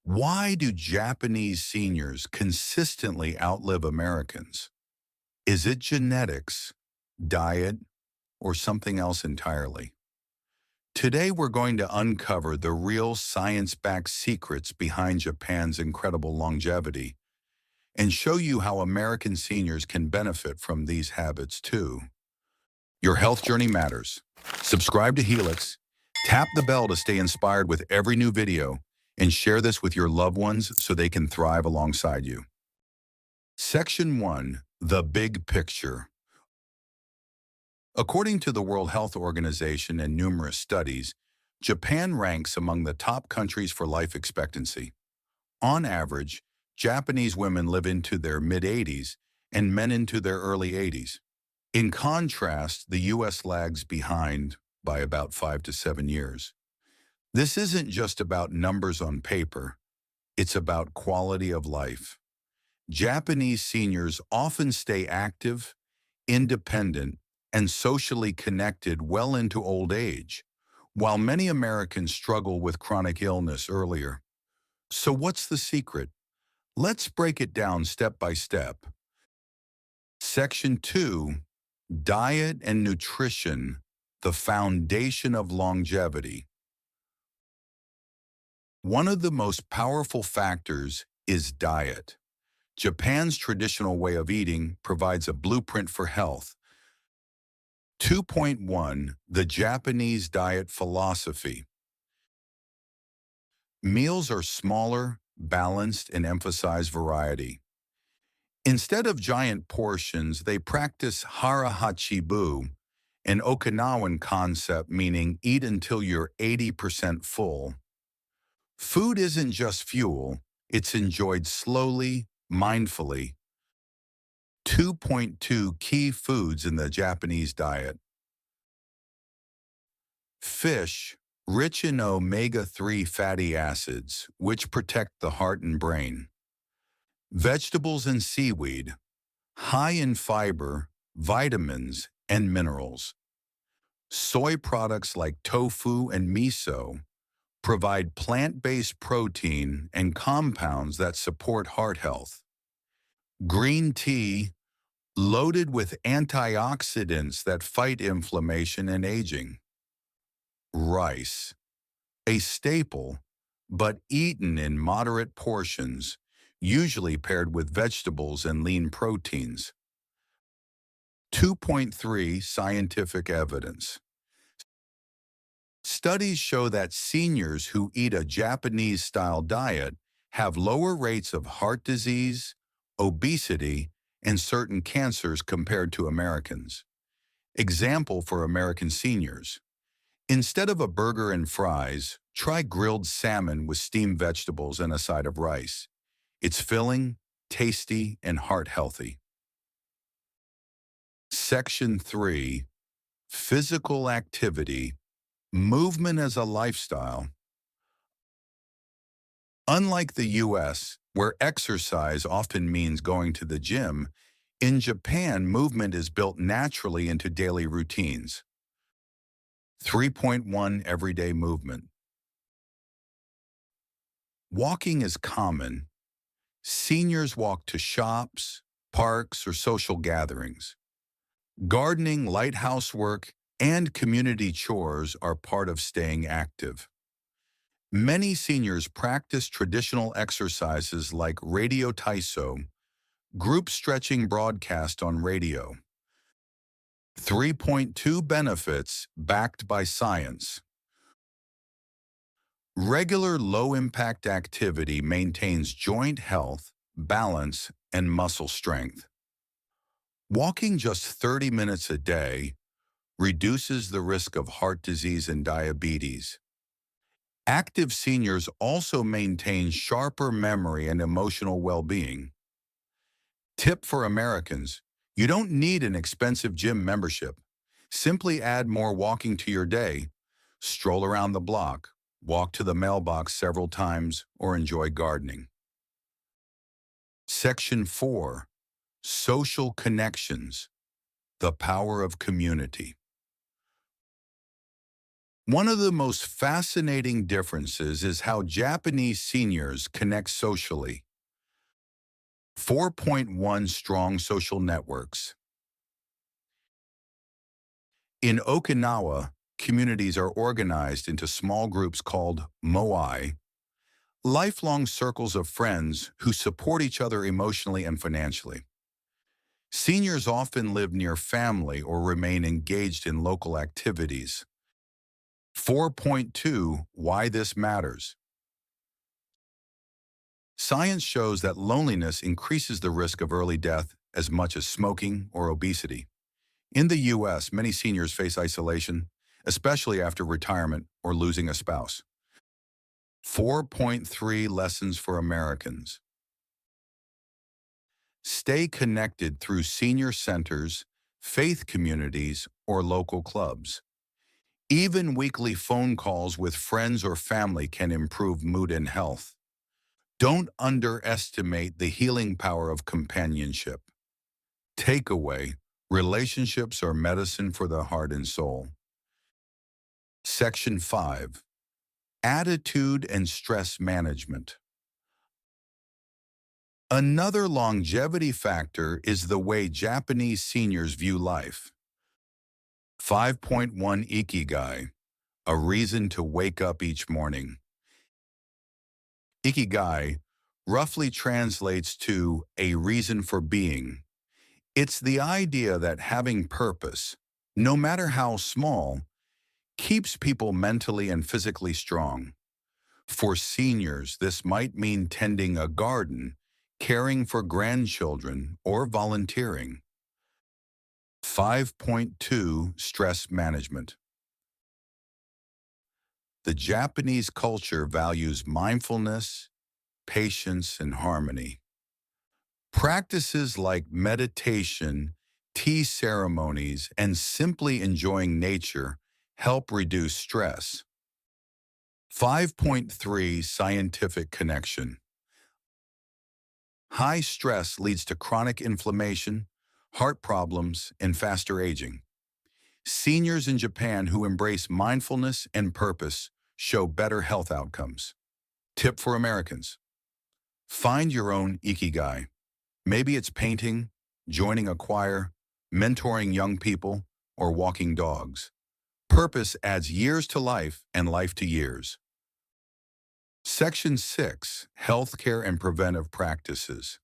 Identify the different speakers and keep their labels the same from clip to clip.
Speaker 1: Why do Japanese seniors consistently outlive Americans? Is it genetics, diet, or something else entirely? Today, we're going to uncover the real science-backed secrets behind Japan's incredible longevity and show you how American seniors can benefit from these habits too. Your health journey matters. Subscribe to Helix, tap the bell to stay inspired with every new video, and share this with your loved ones so they can thrive alongside you. Section 1. The Big Picture. According to the World Health Organization and numerous studies, Japan ranks among the top countries for life expectancy. On average, Japanese women live into their mid-80s and men into their early 80s. In contrast, the U.S. lags behind by about 5 to 7 years. This isn't just about numbers on paper, it's about quality of life. Japanese seniors often stay active, independent, and socially connected well into old age, while many Americans struggle with chronic illness earlier. So what's the secret? Let's break it down step by step. Section 2. Diet and nutrition, the foundation of longevity. One of the most powerful factors is diet. Japan's traditional way of eating provides a blueprint for health. 2.1. The Japanese diet philosophy. Meals are smaller, balanced, and emphasize variety. Instead of giant portions, they practice hara hachibu, an Okinawan concept meaning eat until you're 80% full. Food isn't just fuel, it's enjoyed slowly, mindfully. 2.2 Key foods in the Japanese diet. Fish, rich in omega-3 fatty acids, which protect the heart and brain. Vegetables and seaweed, high in fiber, vitamins, and minerals. Soy products like tofu and miso provide plant-based protein and compounds that support heart health. Green tea, loaded with antioxidants that fight inflammation and aging. Rice, a staple, but eaten in moderate portions, usually paired with vegetables and lean proteins. 2.3 Scientific evidence. Studies show that seniors who eat a Japanese-style diet have lower rates of heart disease, obesity, and certain cancers compared to Americans. Example for American seniors. Instead of a burger and fries, try grilled salmon with steamed vegetables and a side of rice. It's filling, tasty, and heart healthy. Section 3. Physical activity. Movement as a lifestyle. Unlike the U.S., where exercise often means going to the gym, in Japan, movement is built naturally into daily routines. 3.1 Everyday movement. Walking is common. Seniors walk to shops, parks, or social gatherings. Gardening, light housework, and community chores are part of staying active. Many seniors practice traditional exercises like radio taiso, group stretching broadcast on radio. 3.2 Benefits backed by science. Regular low-impact activity maintains joint health, balance, and muscle strength. Walking just 30 minutes a day reduces the risk of heart disease and diabetes. Active seniors also maintain sharper memory and emotional well-being. Tip for Americans: you don't need an expensive gym membership. Simply add more walking to your day. Stroll around the block, walk to the mailbox several times, or enjoy gardening. Section 4. Social connections. The power of community. One of the most fascinating differences is how Japanese seniors connect socially. 4.1 strong social networks. In Okinawa, communities are organized into small groups called moai, lifelong circles of friends who support each other emotionally and financially. Seniors often live near family or remain engaged in local activities. 4.2 Why this matters. Science shows that loneliness increases the risk of early death as much as smoking or obesity. In the U.S., many seniors face isolation, especially after retirement or losing a spouse. 4.3 Lessons for Americans. Stay connected through senior centers, faith communities, or local clubs. Even weekly phone calls with friends or family can improve mood and health. Don't underestimate the healing power of companionship. Takeaway: relationships are medicine for the heart and soul. Section 5. Attitude and stress management. Another longevity factor is the way Japanese seniors view life. 5.1 Ikigai, a reason to wake up each morning. Ikigai roughly translates to a reason for being. It's the idea that having purpose, no matter how small, keeps people mentally and physically strong. For seniors, this might mean tending a garden, caring for grandchildren, or volunteering. 5.2 Stress management. The Japanese culture values mindfulness, patience, and harmony. Practices like meditation, tea ceremonies, and simply enjoying nature help reduce stress. 5.3 Scientific connection. High stress leads to chronic inflammation, heart problems, and faster aging. Seniors in Japan who embrace mindfulness and purpose show better health outcomes. Tip for Americans: find your own ikigai. Maybe it's painting, joining a choir, mentoring young people, or walking dogs. Purpose adds years to life and life to years. Section 6. Healthcare and Preventive Practices.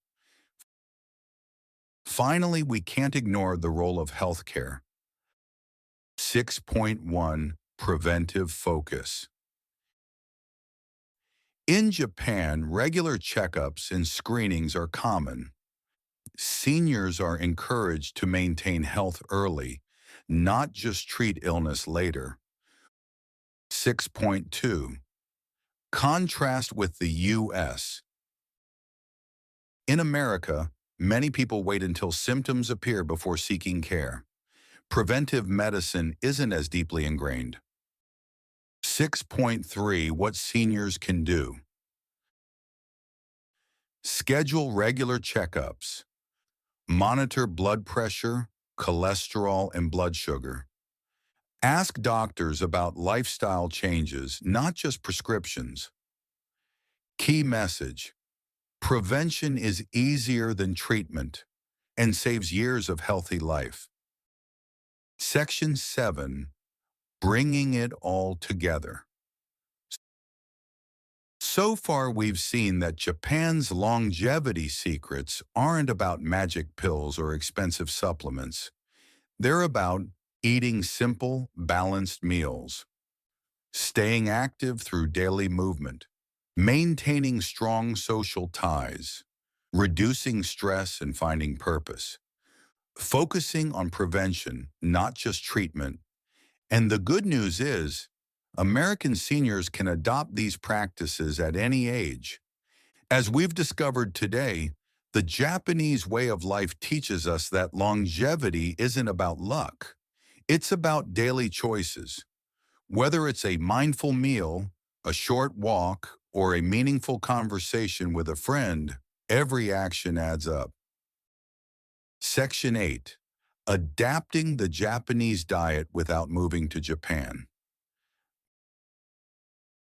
Speaker 1: Finally, we can't ignore the role of healthcare. 6.1 Preventive Focus. In Japan, regular checkups and screenings are common. Seniors are encouraged to maintain health early, not just treat illness later. 6.2 Contrast with the U.S. In America, many people wait until symptoms appear before seeking care. Preventive medicine isn't as deeply ingrained. 6.3 What seniors can do. Schedule regular checkups. Monitor blood pressure, cholesterol, and blood sugar. Ask doctors about lifestyle changes, not just prescriptions. Key message: prevention is easier than treatment and saves years of healthy life. Section 7. Bringing it all together. So far, we've seen that Japan's longevity secrets aren't about magic pills or expensive supplements. They're about eating simple, balanced meals, staying active through daily movement, maintaining strong social ties, reducing stress and finding purpose, focusing on prevention, not just treatment. And the good news is, American seniors can adopt these practices at any age. As we've discovered today, the Japanese way of life teaches us that longevity isn't about luck. It's about daily choices. Whether it's a mindful meal, a short walk, or a meaningful conversation with a friend, every action adds up. Section 8. Adapting the Japanese diet without moving to Japan.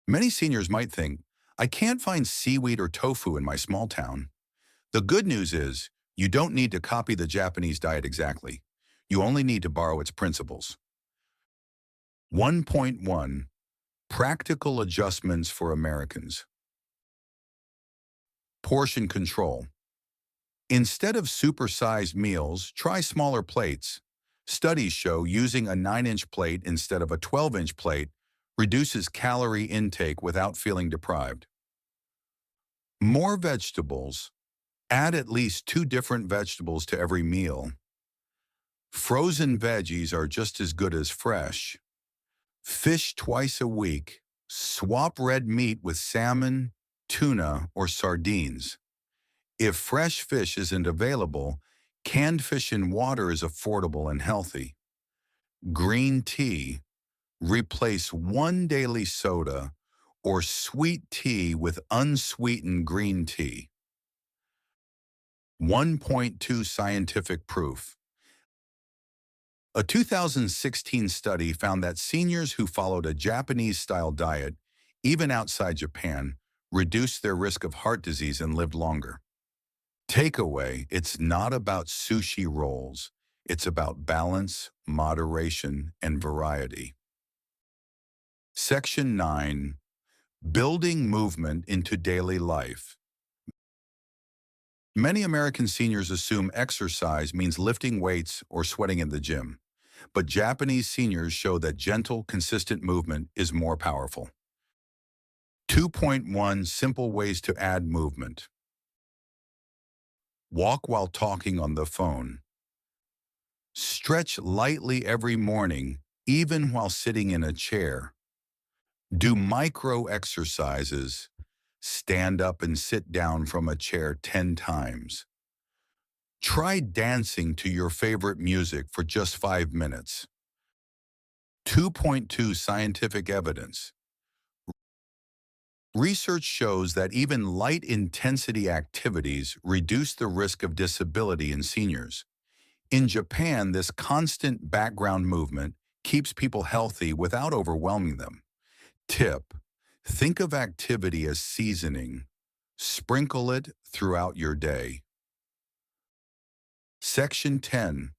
Speaker 1: Many seniors might think, I can't find seaweed or tofu in my small town. The good news is, you don't need to copy the Japanese diet exactly. You only need to borrow its principles. 1.1 Practical Adjustments for Americans. Portion control. Instead of supersized meals, try smaller plates. Studies show using a 9-inch plate instead of a 12-inch plate reduces calorie intake without feeling deprived. More vegetables. Add at least 2 different vegetables to every meal. Frozen veggies are just as good as fresh. Fish twice a week. Swap red meat with salmon, tuna, or sardines. If fresh fish isn't available, canned fish in water is affordable and healthy. Green tea. Replace one daily soda or sweet tea with unsweetened green tea. 1.2 Scientific proof. A 2016 study found that seniors who followed a Japanese-style diet, even outside Japan, reduced their risk of heart disease and lived longer. Takeaway, it's not about sushi rolls. It's about balance, moderation, and variety. Section 9. Building movement into daily life. Many American seniors assume exercise means lifting weights or sweating in the gym. But Japanese seniors show that gentle, consistent movement is more powerful. 2.1 Simple ways to add movement. Walk while talking on the phone. Stretch lightly every morning, even while sitting in a chair. Do micro exercises. Stand up and sit down from a chair 10 times. Try dancing to your favorite music for just 5 minutes. 2.2 Scientific evidence. Research shows that even light-intensity activities reduce the risk of disability in seniors. In Japan, this constant background movement keeps people healthy without overwhelming them. Tip: think of activity as seasoning. Sprinkle it throughout your day. Section 10.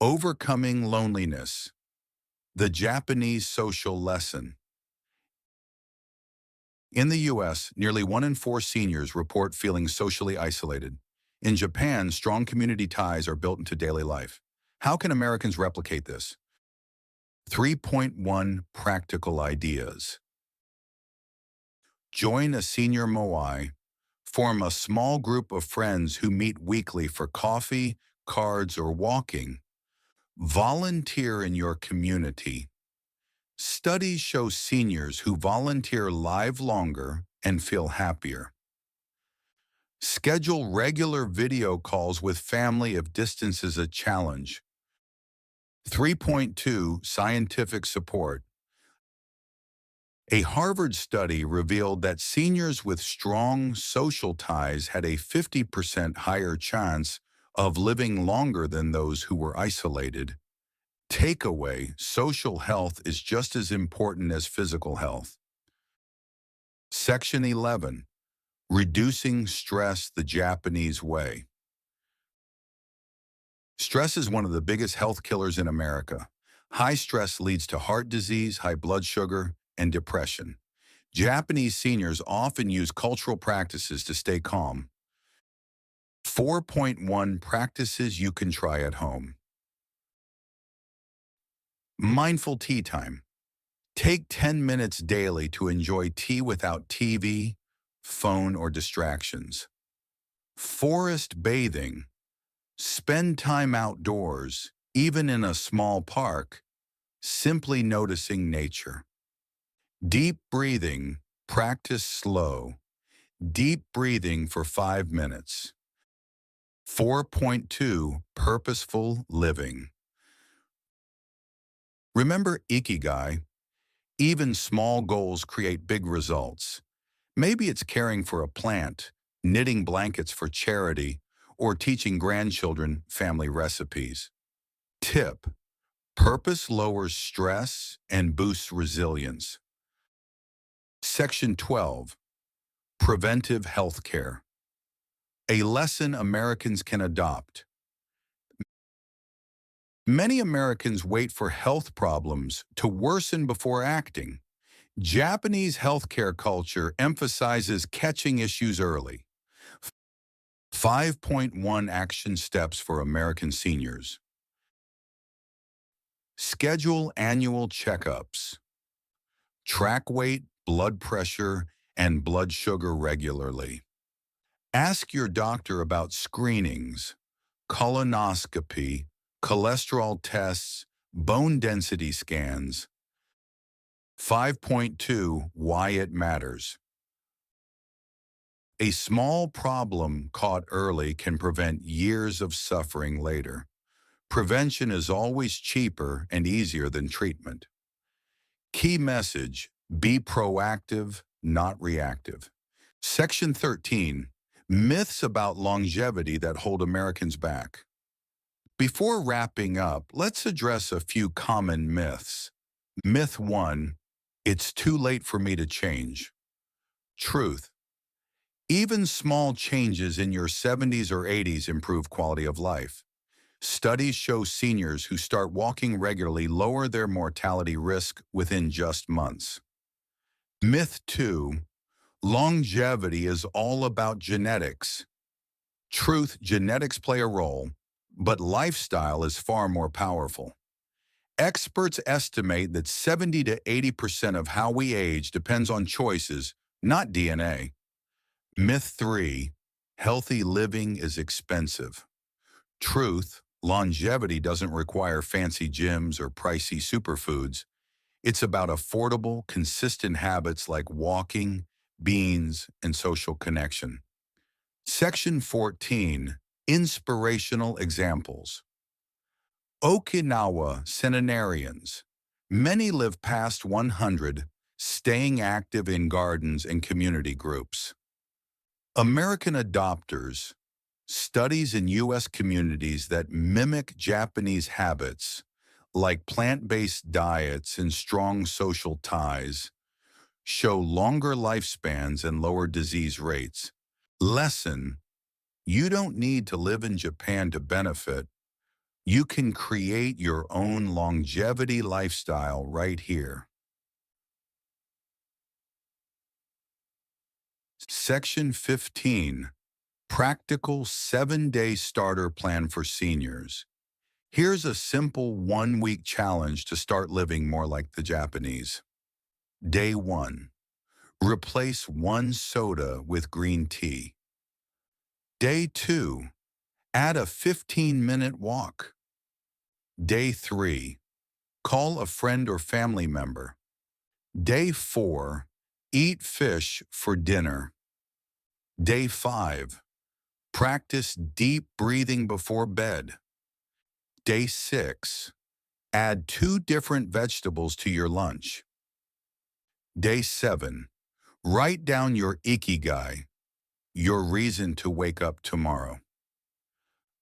Speaker 1: Overcoming loneliness. The Japanese social lesson. In the U.S., nearly 1 in 4 seniors report feeling socially isolated. In Japan, strong community ties are built into daily life. How can Americans replicate this? 3.1 Practical ideas. Join a senior moai. Form a small group of friends who meet weekly for coffee, cards, or walking. Volunteer in your community. Studies show seniors who volunteer live longer and feel happier. Schedule regular video calls with family if distance is a challenge. 3.2 Scientific support. A Harvard study revealed that seniors with strong social ties had a 50% higher chance of living longer than those who were isolated. Takeaway: social health is just as important as physical health. Section 11. Reducing stress the Japanese way. Stress is one of the biggest health killers in America. High stress leads to heart disease, high blood sugar, and depression. Japanese seniors often use cultural practices to stay calm. 4.1 Practices you can try at home. Mindful tea time. Take 10 minutes daily to enjoy tea without TV, phone, or distractions. Forest bathing. Spend time outdoors, even in a small park, simply noticing nature. Deep breathing. Practice slow. Deep breathing for 5 minutes. 4.2 Purposeful living. Remember Ikigai? Even small goals create big results. Maybe it's caring for a plant, knitting blankets for charity, or teaching grandchildren family recipes. Tip: purpose lowers stress and boosts resilience. Section 12, Preventive Health Care. A lesson Americans can adopt. Many Americans wait for health problems to worsen before acting. Japanese healthcare culture emphasizes catching issues early. 5.1 Action Steps for American Seniors. Schedule annual checkups. Track weight, blood pressure, and blood sugar regularly. Ask your doctor about screenings, colonoscopy, cholesterol tests, bone density scans. 5.2 Why it matters. A small problem caught early can prevent years of suffering later. Prevention is always cheaper and easier than treatment. Key message: be proactive, not reactive. Section 13, Myths about longevity that hold Americans back. Before wrapping up, let's address a few common myths. Myth 1, it's too late for me to change. Truth, even small changes in your 70s or 80s improve quality of life. Studies show seniors who start walking regularly lower their mortality risk within just months. Myth 2, longevity is all about genetics. Truth, genetics play a role, but lifestyle is far more powerful. Experts estimate that 70 to 80% of how we age depends on choices, not DNA. Myth 3, healthy living is expensive. Truth, longevity doesn't require fancy gyms or pricey superfoods. It's about affordable, consistent habits like walking, beans, and social connection. Section 14, Inspirational Examples. Okinawa centenarians. Many live past 100, staying active in gardens and community groups. American adopters. Studies in U.S. communities that mimic Japanese habits, like plant-based diets and strong social ties, show longer lifespans and lower disease rates. Lesson: you don't need to live in Japan to benefit. You can create your own longevity lifestyle right here. Section 15, Practical 7-Day Starter Plan for Seniors. Here's a simple 1-week challenge to start living more like the Japanese. Day 1, replace 1 soda with green tea. Day 2, add a 15-minute walk. Day 3, call a friend or family member. Day 4, eat fish for dinner. Day 5, practice deep breathing before bed. Day 6, add 2 different vegetables to your lunch. Day 7, write down your ikigai, your reason to wake up tomorrow.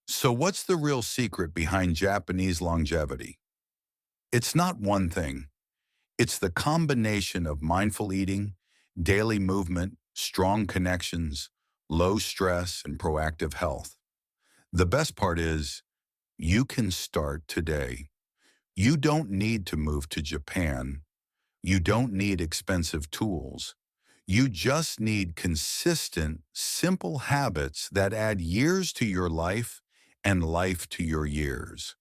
Speaker 1: So what's the real secret behind Japanese longevity? It's not one thing. It's the combination of mindful eating, daily movement, strong connections, low stress, and proactive health. The best part is, you can start today. You don't need to move to Japan. You don't need expensive tools. You just need consistent, simple habits that add years to your life and life to your years.